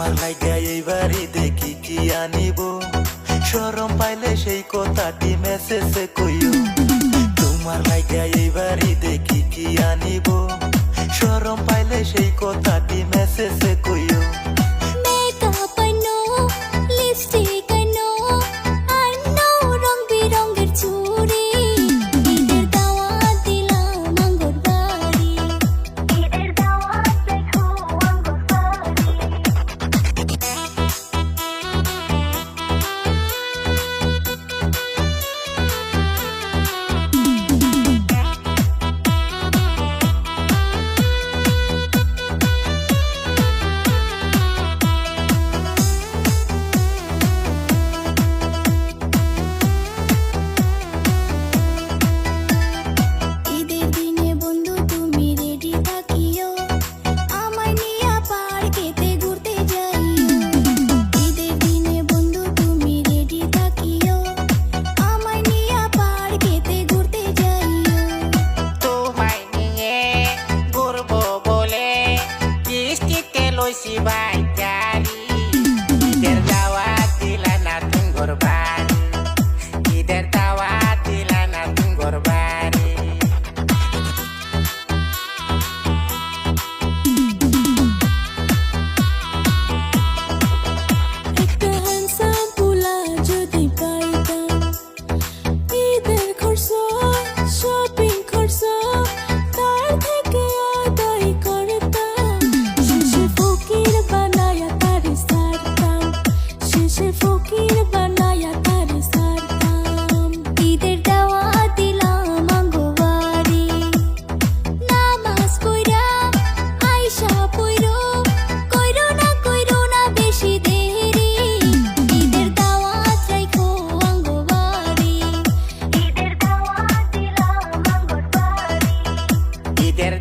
তোমার লাইগা এইবারই দেখি কি আনিব, শরম পাইলে সেই কথাটি মেসেজে কইও। তোমার লাইগা এইবারই দেখি কি আনিব, শরম পাইলে সেই কথাটি মেসেজে কইও। মেকআপ আনো, লিপস্টিক আনো, আনো রং বেরঙের চুড়ি, ঈদের দাওয়াত দিলাম আঙ্গুর বাড়ি, ঈদের দাওয়াত দেখো আঙ্গুর বাড়ি। ঈদের দিনে বন্ধু তুমি রেডি থাকিও, আমায় নিয়া পার্কেতে ঘুরতে যাইও। ঈদের দিনে বন্ধু তুমি রেডি থাকিও, আমায় নিয়া পার্কেতে ঘুরতে যাইও। তোমায় নিয়ে ঘুরবো বলে কিস্তিতে লইছি বাইকারি, ঈদের দাওয়াত দিলা না তুঙ্গর বাড়ি, ঈদের দাওয়াত দিলা না তুঙ্গর বাড়ি। একটা হ্যান্ডসাম পোলা যদি পাইতাম, ঈদের খরচ শপিং খরচ তার থেকে আদায় করতাম। শেষে ফকির বানায়া তারে সারতাম, শেষে ফকির বানায়া তারে সারতাম। ঈদের দাওয়াত দিলাম আঙ্গো বাড়ি, নামাজ পইরা আইসা পইরো, কইরো না বেশি দেরি, ঈদের দাওয়াত রাইখো আঙ্গো বাড়ি, ঈদের দাওয়াত দিলাম আঙ্গো বাড়ি। ঈদের